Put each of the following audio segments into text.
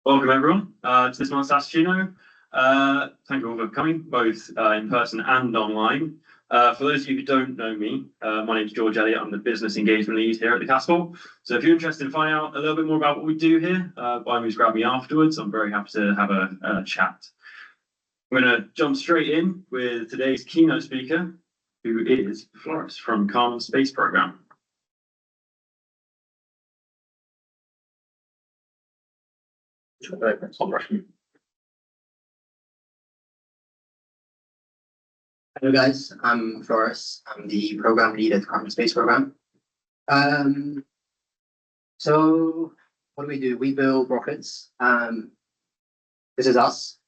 Welcome everyone to this month's Satuccino. Thank you all for coming, both in person and online. For those of you who don't know me, my name is George Elliott. I'm the Business Engagement Lead here at the Castle. So if you're interested in finding out a little bit more about what we do here, by all means grab me afterwards. I'm very happy to have a chat. I'm going to jump straight in with today's keynote speaker, who is Florence from Karman Space Programme. Hello guys, I'm Flores. I'm the program lead at Karman Space Programme. So what do we do? We build rockets. This is us.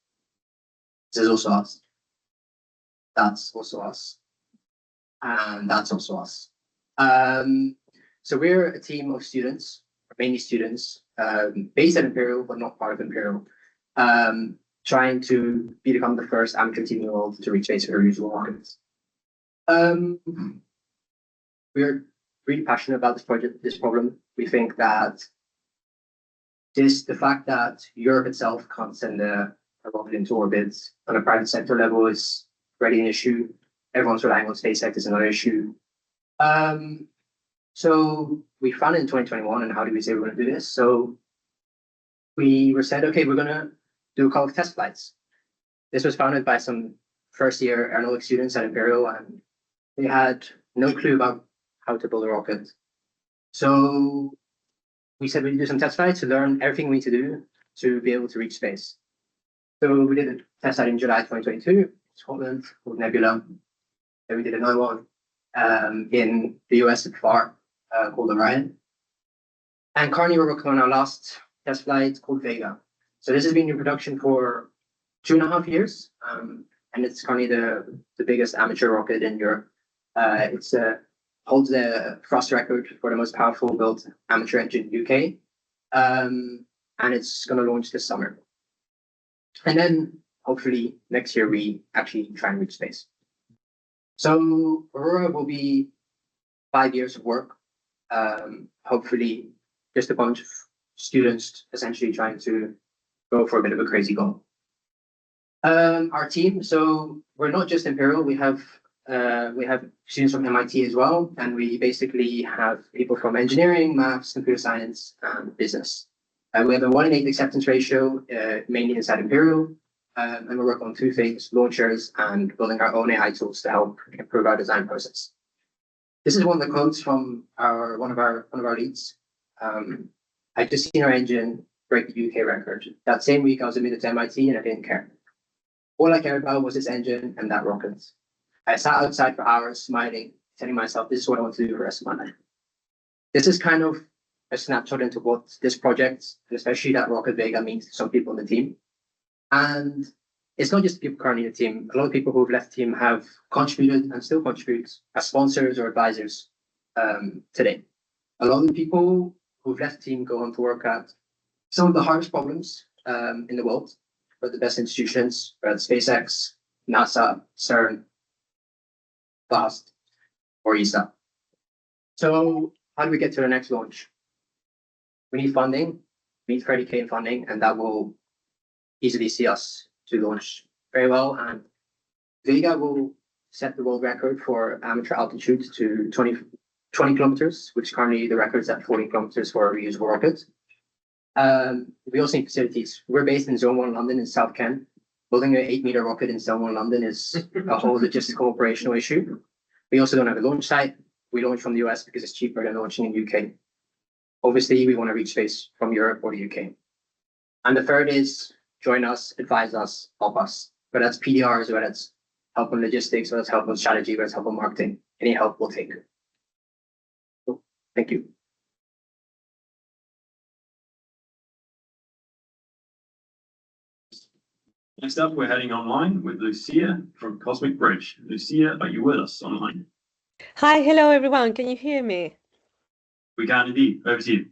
This is also us. That's also us. And that's also us. So we're a team of students, mainly students, based at Imperial, but not part of Imperial, trying to become the first amateur team in the world to reach space with reusable rockets. We're really passionate about this project, this problem. We think that the fact that Europe itself can't send a rocket into orbit on a private sector level is already an issue. Everyone's relying on SpaceX is another issue. So we found it in 2021, and how do we say we're going to do this? So we were said, okay, we're going to do a couple of test flights. This was founded by some first-year aeronautics students at Imperial, and they had no clue about how to build a rocket. So we said we'd do some test flights to learn everything we need to do to be able to reach space. So we did a test flight in July 2022, Scotland, called Nebula. Then we did another one in the US at FAR, called Orion. And currently we're working on our last test flight called Vega. So this has been in production for 2.5 years, and it's currently the biggest amateur rocket in Europe. It holds the thrust record for the most powerful built amateur engine in the UK, and it's going to launch this summer. And then hopefully next year we actually try and reach space. So Aurora will be 5 years of work. Hopefully just a bunch of students essentially trying to go for a bit of a crazy goal. Our team, so we're not just Imperial, we have students from MIT as well, and we basically have people from engineering, maths, computer science, and business. We have a 1:8 acceptance ratio, mainly inside Imperial, and we work on two things: launchers and building our own AI tools to help improve our design process. This is one of the quotes from one of our leads. I just seen our engine break the UK record. That same week, I was admitted to MIT and I didn't care. All I cared about was this engine and that rocket. I sat outside for hours smiling, telling myself, this is what I want to do for the rest of my life. This is kind of a snapshot into what this project, and especially that rocket Vega, means to some people in the team. And it's not just people currently in the team. A lot of people who've left the team have contributed and still contribute as sponsors or advisors today. A lot of the people who've left the team go on to work at some of the hardest problems in the world for the best institutions, whether it's SpaceX, NASA, CERN, FAST, or ESA. So how do we get to the next launch? We need funding. We need 30K in funding, and that will easily see us to launch very well. And Vega will set the world record for amateur altitude to 20 kilometers, which currently the record is at 40 kilometers for a reusable rocket. We also need facilities. We're based in Zone 1 London in South Kent. Building an 8-meter rocket in Zone 1 London is a whole logistical operational issue. We also don't have a launch site. We launch from the US because it's cheaper than launching in the UK. Obviously, we want to reach space from Europe or the UK. And the third is join us, advise us, help us. Whether that's PDRs, whether that's help on logistics, whether it's help on strategy, whether it's help on marketing. Any help we'll take. So, thank you. Next up, we're heading online with Lucia from Cosmic Bridge. Lucia, are you with us online? Hi, hello everyone. Can you hear me? We can indeed. Over to you.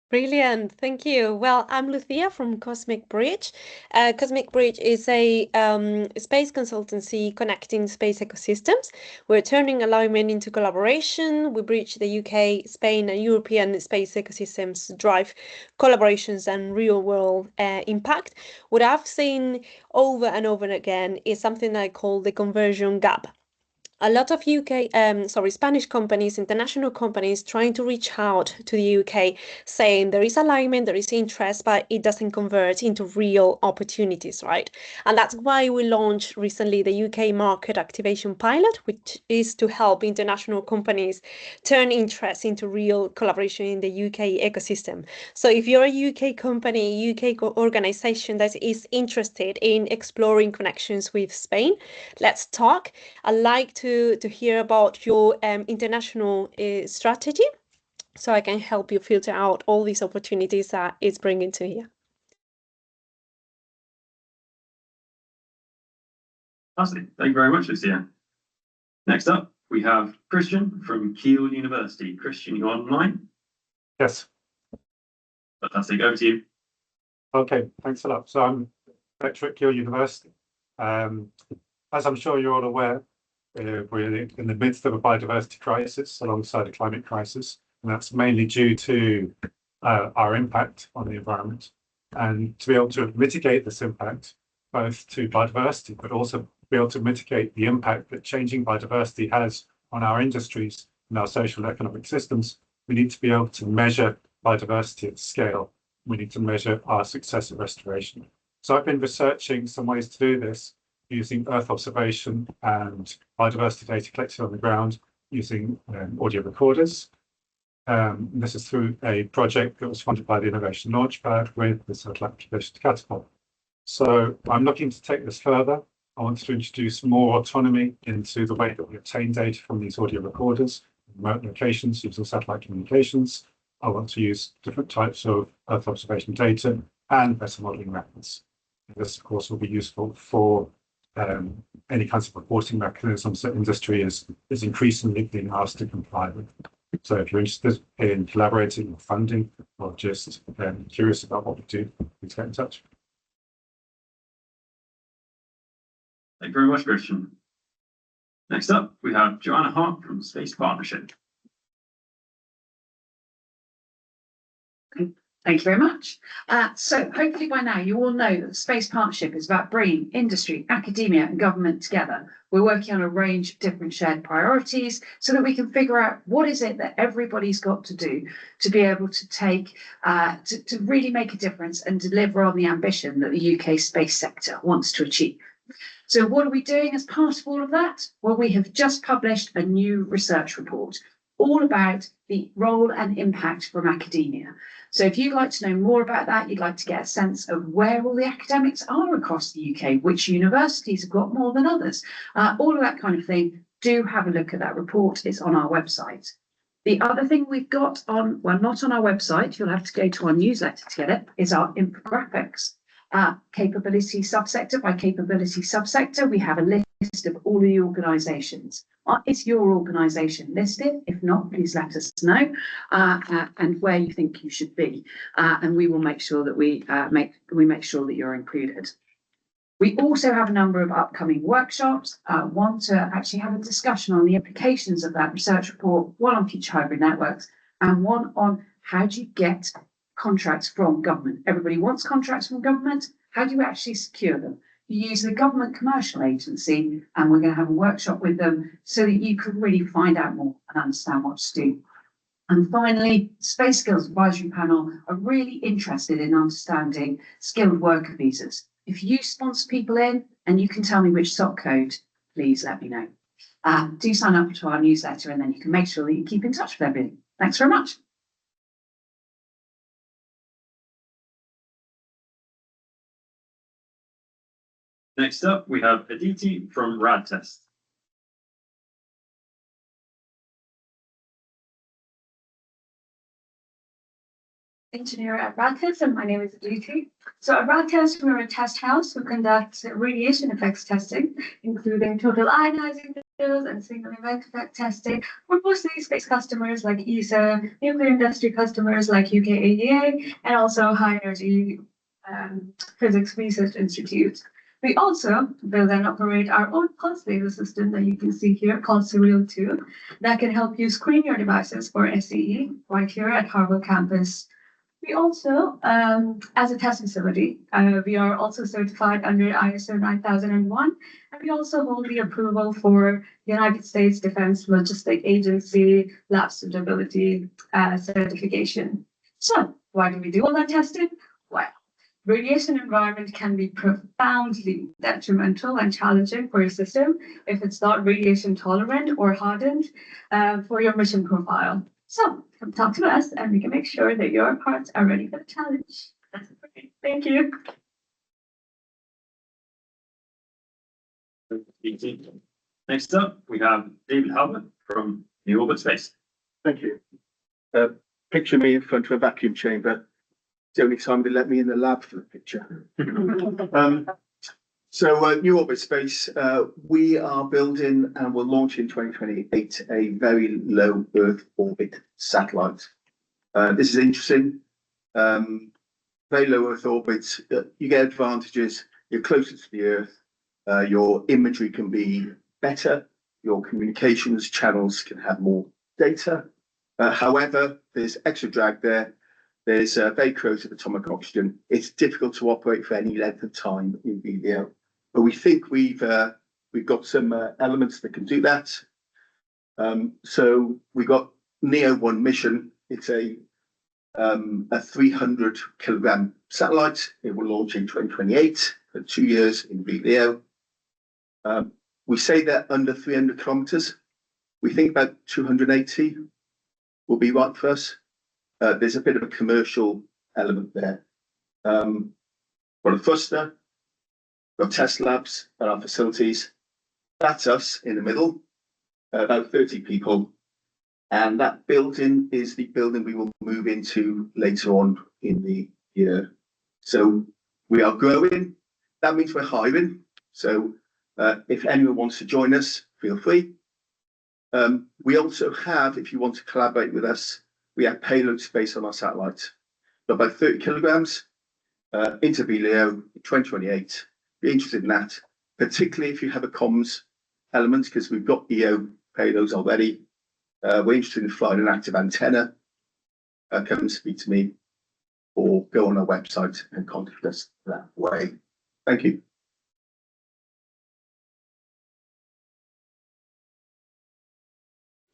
Brilliant, thank you. Well, I'm Lucia from Cosmic Bridge. Cosmic Bridge is a space consultancy connecting space ecosystems. We're turning alignment into collaboration. We bridge the UK, Spain, and European space ecosystems to drive collaborations and real-world impact. What I've seen over and over again is something I call the conversion gap. A lot of Spanish companies, international companies trying to reach out to the UK, saying there is alignment, there is interest, but it doesn't convert into real opportunities, right? And that's why we launched recently the UK Market Activation Pilot, which is to help international companies turn interest into real collaboration in the UK ecosystem. So if you're a UK company, UK organization that is interested in exploring connections with Spain, let's talk. I'd like to hear about your international strategy, so I can help you filter out all these opportunities that it's bringing to you. Fantastic. Thank you very much, Lucia. Next up, we have Christian from Keele University. Christian, you online? Yes. Fantastic. Over to you. Okay, thanks a lot. So I'm lecturer at Keele University. As I'm sure you're all aware, we're in the midst of a biodiversity crisis alongside a climate crisis, and that's mainly due to our impact on the environment. And to be able to mitigate this impact, both to biodiversity, but also be able to mitigate the impact that changing biodiversity has on our industries and our social and economic systems, we need to be able to measure biodiversity at scale. We need to measure our success at restoration. So I've been researching some ways to do this using Earth observation and biodiversity data collected on the ground using audio recorders. This is through a project that was funded by the Innovation Launchpad with the Satellite Activation Catapult. So I'm looking to take this further. I want to introduce more autonomy into the way that we obtain data from these audio recorders, remote locations using satellite communications. I want to use different types of Earth observation data and better modeling methods. This, of course, will be useful for any kinds of reporting mechanisms that industry is increasingly being asked to comply with. So if you're interested in collaborating or funding or just curious about what we do, please get in touch. Thank you very much, Christian. Next up, we have Joanna Hart from Space Partnership. Thank you very much. So hopefully by now you all know that the Space Partnership is about bringing industry, academia and government together. We're working on a range of different shared priorities so that we can figure out what is it that everybody's got to do to be able to take, to really make a difference and deliver on the ambition that the UK space sector wants to achieve. So what are we doing as part of all of that? Well, we have just published a new research report all about the role and impact from academia. So if you'd like to know more about that, you'd like to get a sense of where all the academics are across the UK, which universities have got more than others, all of that kind of thing, do have a look at that report. It's on our website. The other thing we've got on, well, not on our website, you'll have to go to our newsletter to get it, is our infographics. Capability subsector by capability subsector, we have a list of all the organisations. Is your organisation listed? If not, please let us know and where you think you should be, and we will make sure that we make sure that you're included. We also have a number of upcoming workshops. One to actually have a discussion on the implications of that research report, one on future hybrid networks, and one on how do you get contracts from government. Everybody wants contracts from government. How do you actually secure them? You use the government commercial agency, and we're going to have a workshop with them so that you can really find out more and understand what to do. And finally, Space Skills Advisory Panel are really interested in understanding skilled worker visas. If you sponsor people in and you can tell me which SOC code, please let me know. Do sign up to our newsletter, and then you can make sure that you keep in touch with everything. Thanks very much. Next up, we have Aditi from RadTest. Engineer at RadTest, and my name is Aditi. So at RadTest, we're a test house who conducts radiation effects testing, including total ionizing and single event effect testing for mostly space customers like ESA, nuclear industry customers like UKAEA, and also high energy physics research institutes. We also build and operate our own pulse laser system that you can see here called Surreal 2 that can help you screen your devices for SCE right here at Harwell campus. We also, as a test facility, we are also certified under ISO 9001, and we also hold the approval for United States Defense Logistic Agency Lab Suitability certification. So why do we do all that testing? Well, radiation environment can be profoundly detrimental and challenging for your system if it's not radiation tolerant or hardened for your mission profile. So come talk to us and we can make sure that your parts are ready for the challenge. That's it for me. Thank you. Next up, we have David Harwell from New Orbit Space. Thank you. Picture me in front of a vacuum chamber. It's the only time they let me in the lab for the picture. New Orbit Space, we are building and will launch in 2028 a very low Earth orbit satellite. This is interesting. Very low Earth orbits, you get advantages. You're closer to the Earth. Your imagery can be better. Your communications channels can have more data. However, there's extra drag there. There's very corrosive atomic oxygen. It's difficult to operate for any length of time in VLEO. But we think we've got some elements that can do that. So we got NEO-1 mission. It's a 300 kilogram satellite. It will launch in 2028 for 2 years in VLEO. We say that under 300 kilometers. We think about 280 will be right for us. There's a bit of a commercial element there. Got a thruster. Got test labs at our facilities. That's us in the middle, about 30 people. And that building is the building we will move into later on in the year. So we are growing. That means we're hiring. So if anyone wants to join us, feel free. We also have, if you want to collaborate with us, we have payload space on our satellites. About 30 kilograms into VLEO in 2028. Be interested in that, particularly if you have a comms element, because we've got EO payloads already. We're interested in flying an active antenna. Come and speak to me or go on our website and contact us that way. Thank you.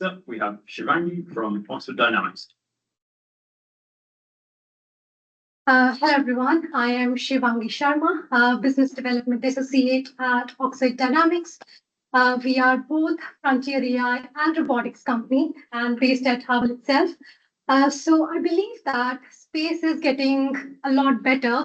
So we have Shivangi from Oxford Dynamics. Hello everyone, I am Shivangi Sharma, Business Development Associate at Oxford Dynamics. We are both frontier AI and robotics company and based at Harwell itself. So I believe that space is getting a lot better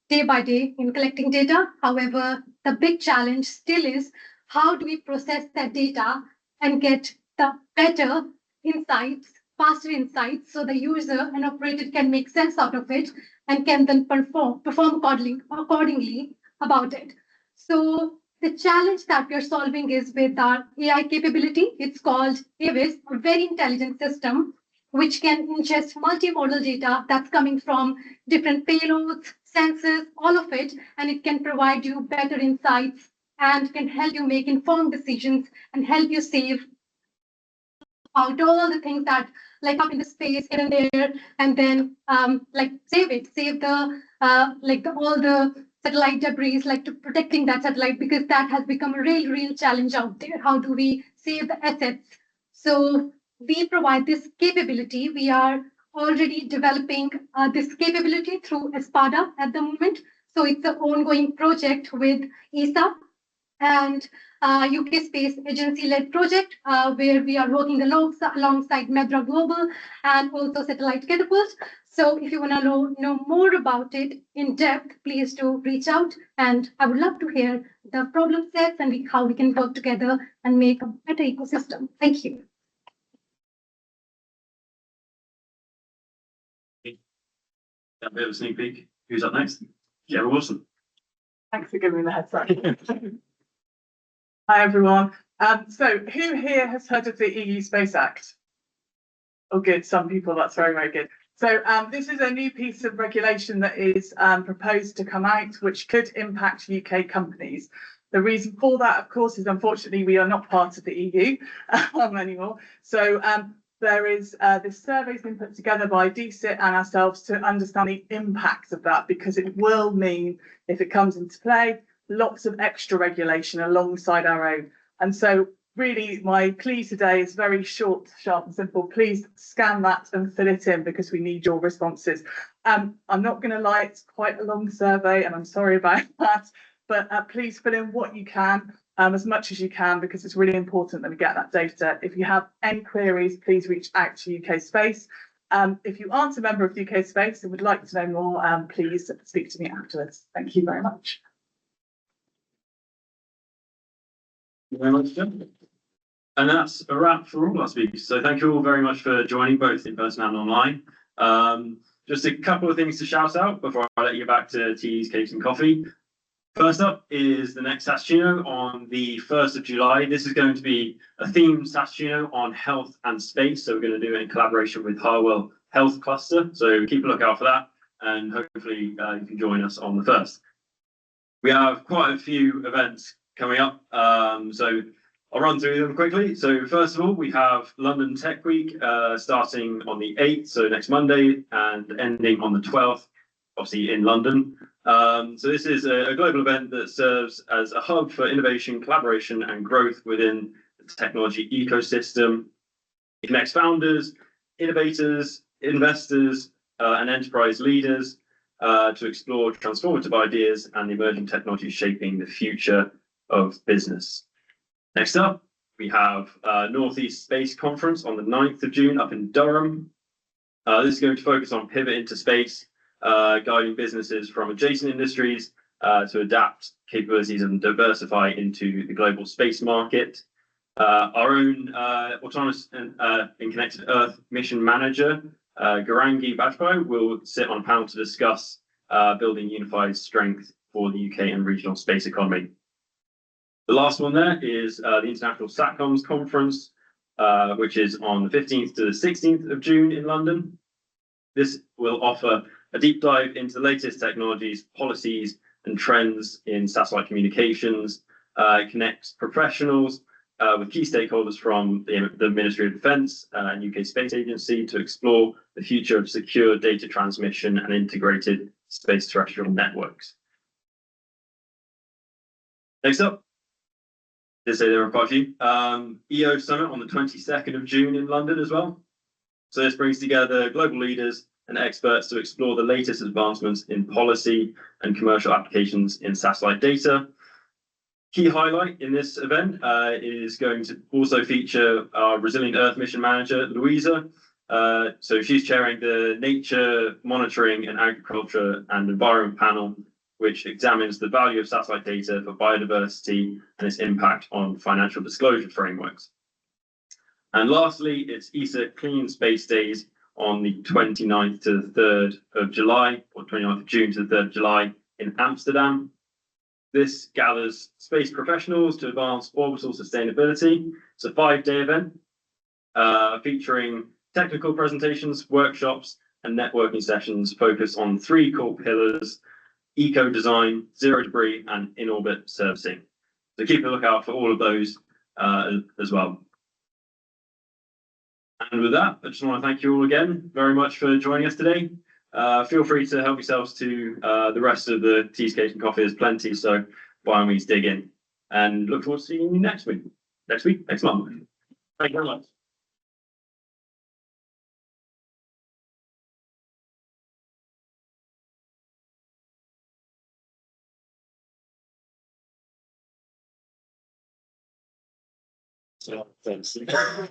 day by day in collecting data. However, the big challenge still is how do we process that data and get the better insights, faster insights, so the user and operator can make sense out of it and can then perform accordingly about it. So the challenge that we are solving is with our AI capability. It's called AVIS, a very intelligent system, which can ingest multimodal data that's coming from different payloads, sensors, all of it, and it can provide you better insights and can help you make informed decisions and help you save out all the things that like up in the space here and there, and then save the all the satellite debris, like to protecting that satellite, because that has become a real challenge out there. How do we save the assets? So we provide this capability. We are already developing this capability through ESPADA at the moment. So it's an ongoing project with ESA and UK Space Agency-led project where we are working alongside Medra Global and also Satellite Catapult. So if you want to know more about it in depth, please do reach out. And I would love to hear the problem sets and how we can work together and make a better ecosystem. Thank you. A bit of a sneak peek. Who's up next? Gemma Wilson. Thanks for giving me the heads up. Hi everyone. So who here has heard of the EU Space Act? Oh, good. Some people. That's very, very good. So this is a new piece of regulation that is proposed to come out, which could impact UK companies. The reason for that, of course, is unfortunately we are not part of the EU anymore. So there is this survey has been put together by DCIT and ourselves to understand the impact of that, because it will mean, if it comes into play, lots of extra regulation alongside our own. And so really my plea today is very short, sharp and simple. Please scan that and fill it in, because we need your responses. I'm not going to lie, it's quite a long survey and I'm sorry about that, but please fill in what you can, as much as you can, because it's really important that we get that data. If you have any queries, please reach out to UK Space. If you aren't a member of UK Space and would like to know more, please speak to me afterwards. Thank you very much. Thank you very much, Jen. And that's a wrap for all our speakers. So thank you all very much for joining, both in person and online. Just a couple of things to shout out before I let you back to teas, cakes and coffee. First up is the next Satuccino on the 1st of July. This is going to be a themed Satuccino on health and space. So we're going to do it in collaboration with Harwell Health Cluster. So keep a lookout for that, and hopefully you can join us on the 1st. We have quite a few events coming up. So I'll run through them quickly. So first of all, we have London Tech Week starting on the 8th, so next Monday, and ending on the 12th, obviously in London. So this is a global event that serves as a hub for innovation, collaboration and growth within the technology ecosystem. It connects founders, innovators, investors and enterprise leaders to explore transformative ideas and the emerging technologies shaping the future of business. Next up, we have Northeast Space Conference on the 9th of June up in Durham. This is going to focus on pivot into space, guiding businesses from adjacent industries to adapt capabilities and diversify into the global space market. Our own autonomous and connected Earth mission manager, Garangi Bajpai, will sit on a panel to discuss building unified strength for the UK and regional space economy. The last one there is the International Satcoms Conference, which is on the 15th to the 16th of June in London. This will offer a deep dive into the latest technologies, policies and trends in satellite communications. It connects professionals with key stakeholders from the Ministry of Defence and UK Space Agency to explore the future of secure data transmission and integrated space terrestrial networks. Next up, did say there were quite a few. EO Summit on the 22nd of June in London as well. So this brings together global leaders and experts to explore the latest advancements in policy and commercial applications in satellite data. Key highlight in this event is going to also feature our Resilient Earth mission manager, Louisa. So she's chairing the Nature Monitoring and Agriculture and Environment panel, which examines the value of satellite data for biodiversity and its impact on financial disclosure frameworks. And lastly, it's ESA Clean Space Days on the 29th to the 3rd of July, or 29th of June to the 3rd of July in Amsterdam. This gathers space professionals to advance orbital sustainability. It's a 5-day event featuring technical presentations, workshops, and networking sessions focused on 3 core pillars: eco-design, zero debris, and in-orbit servicing. So keep a lookout for all of those as well. And with that, I just want to thank you all again very much for joining us today. Feel free to help yourselves to the rest of the teas, cakes and coffee. There's plenty, so by all means dig in. And look forward to seeing you next month. Thank you very much. So, thanks. Yeah.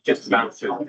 Just about to.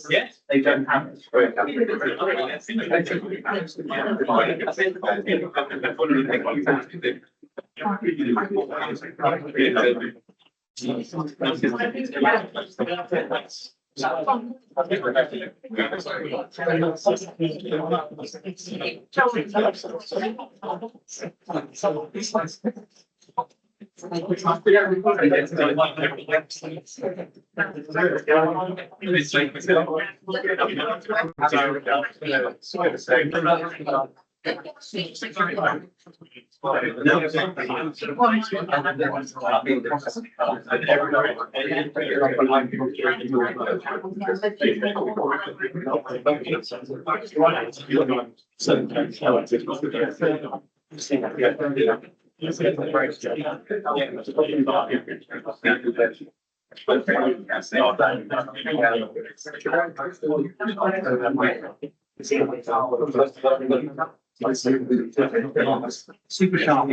Yes, they don't have to screw it up. Super sharp.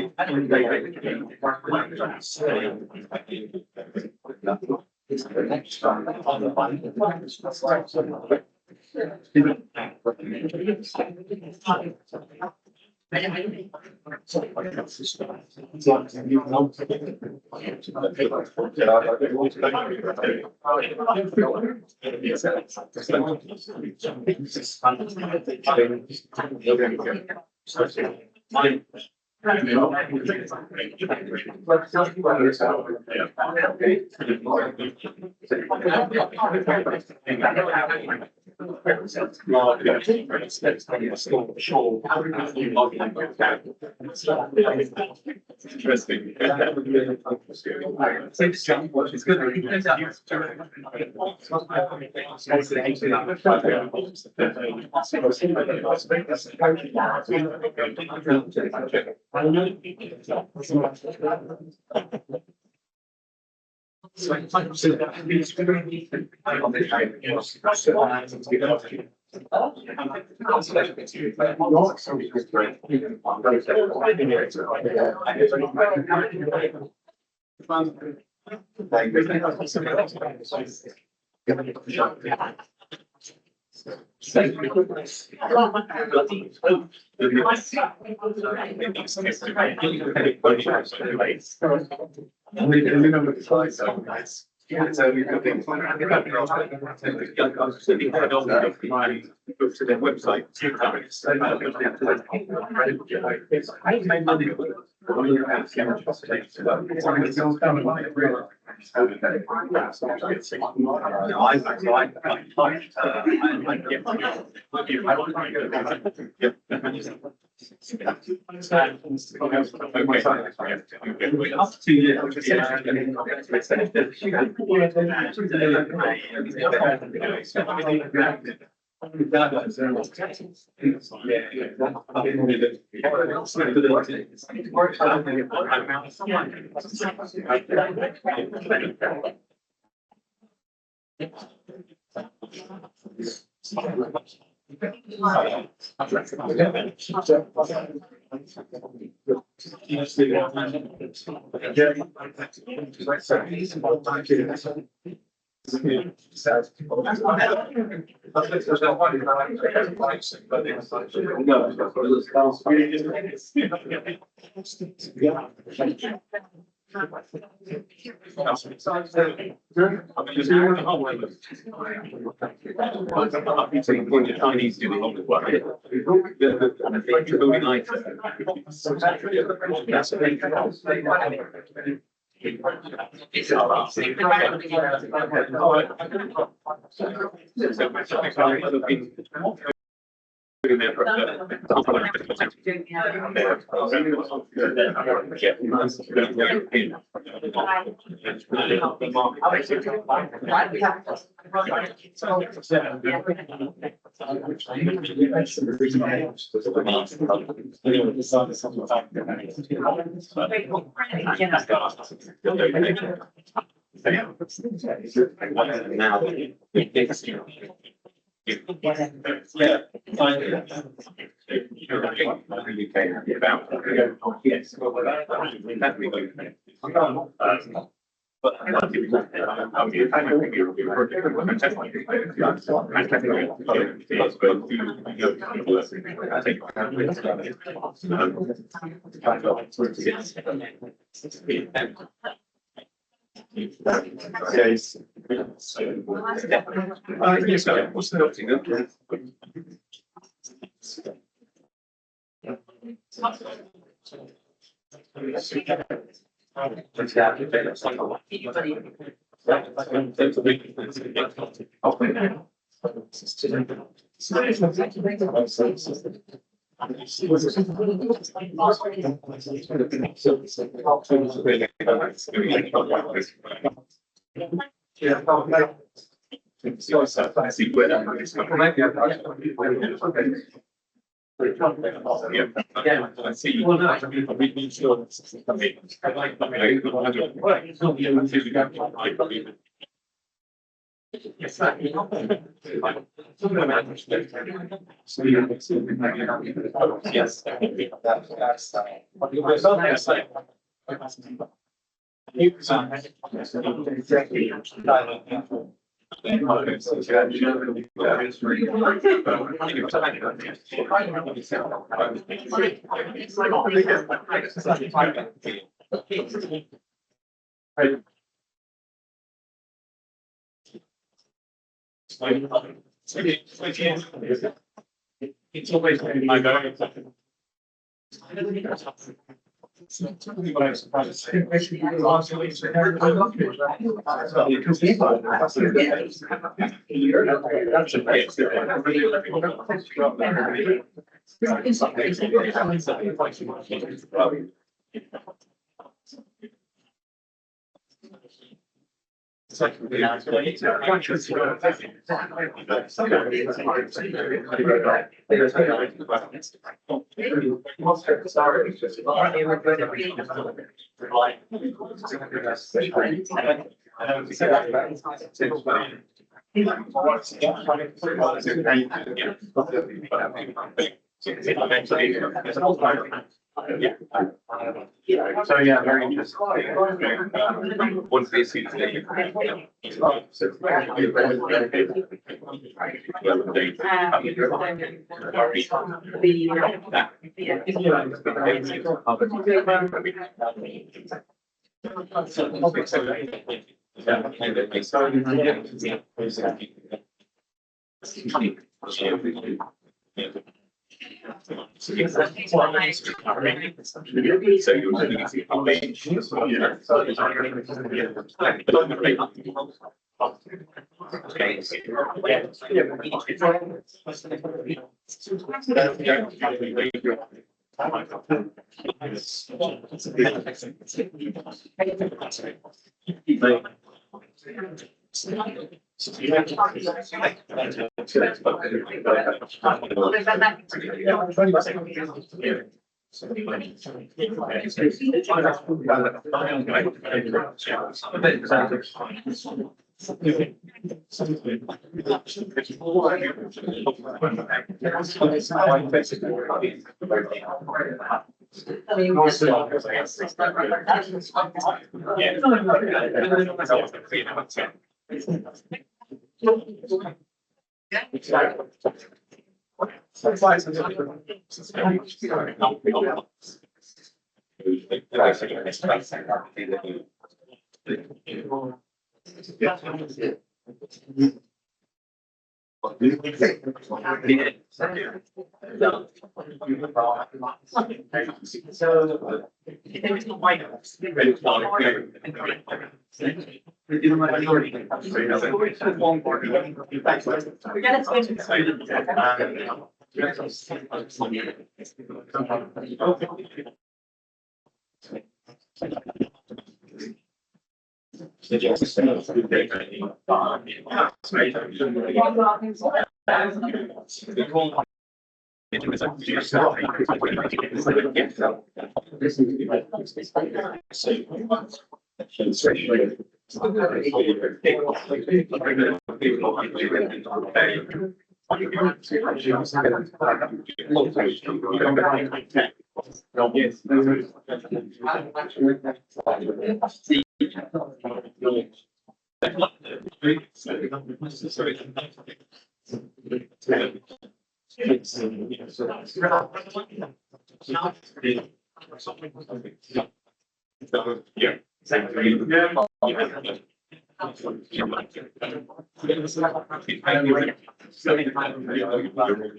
Yeah, so we've got things like go to their website. So yeah, very interesting. Once they see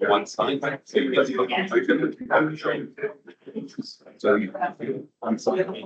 one side. So I'm sorry.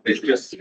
It's just.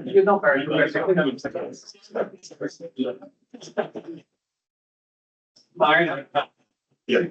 You're not very Yes.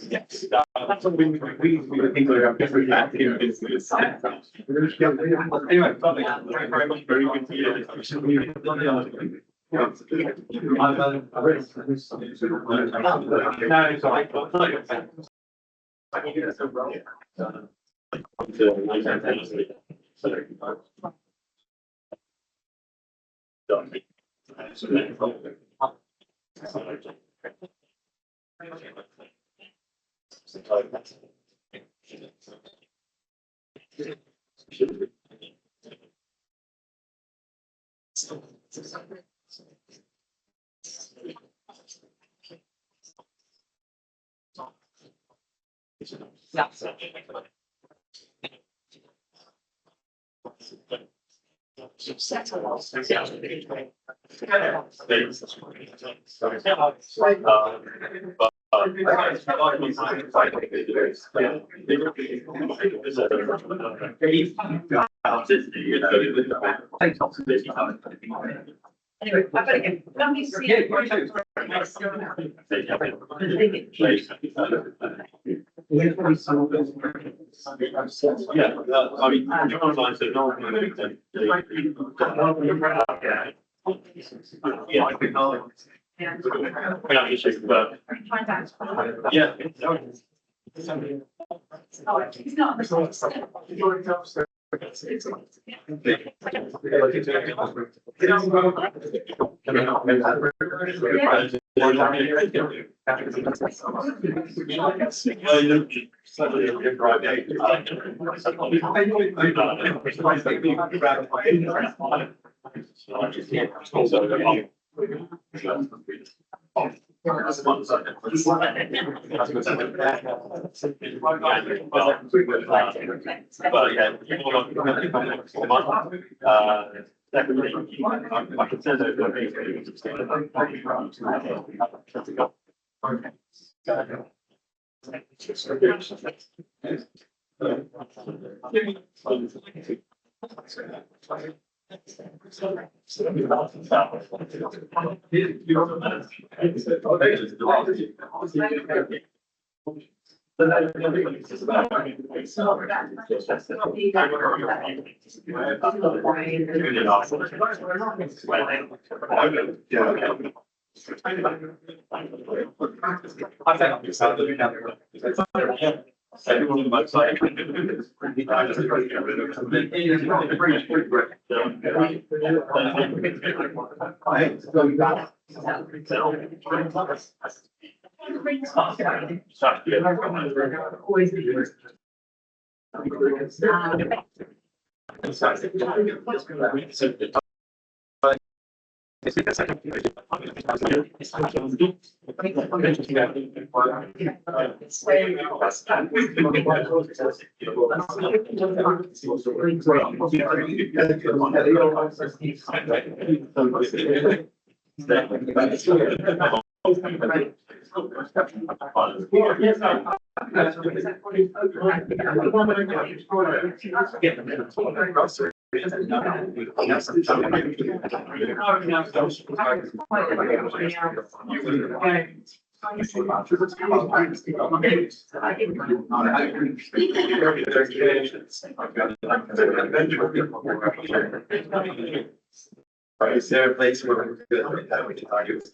Yes, that's what we people who have different active business. Anyway, thank you very much. Very good to hear. Anyway, I better get. Let me see. Yeah, I mean, John lines are not. Yeah, I think. We have issues, but yeah. He's not. Everyone on the website. Is there a place where we could target this?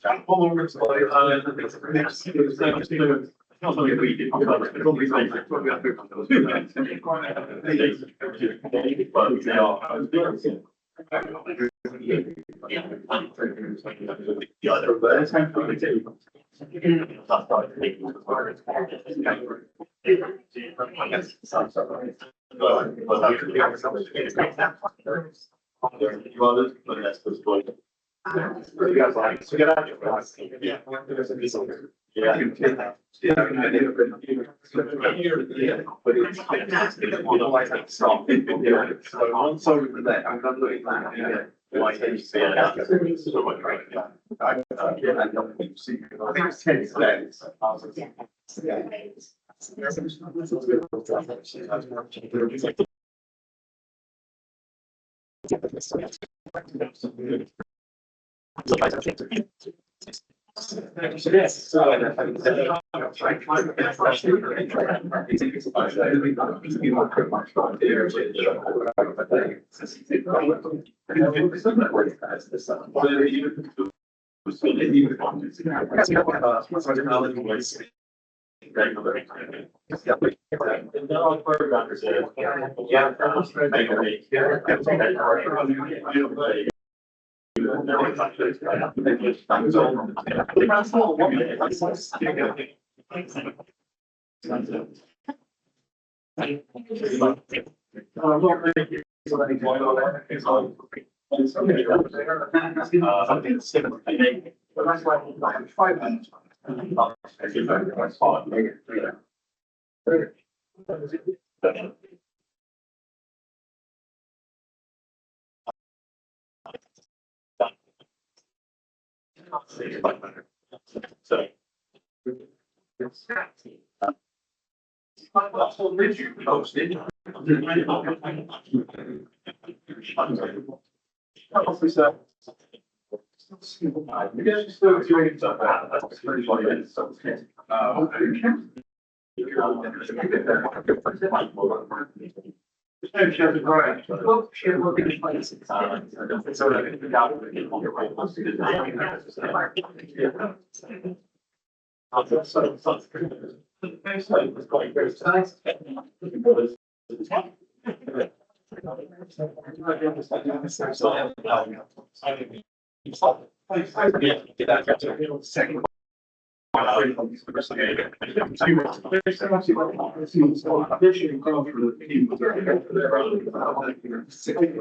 Second.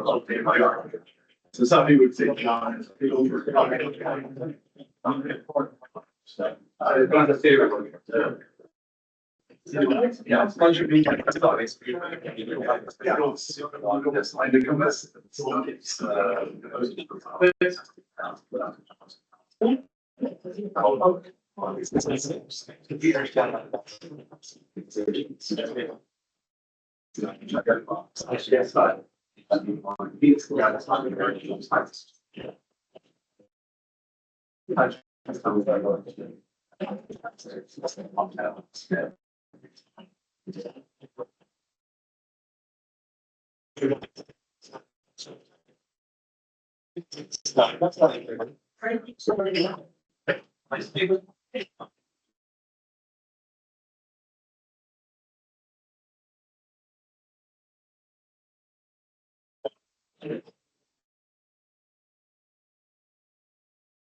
So some people would say, John, the over. Yeah, it's much of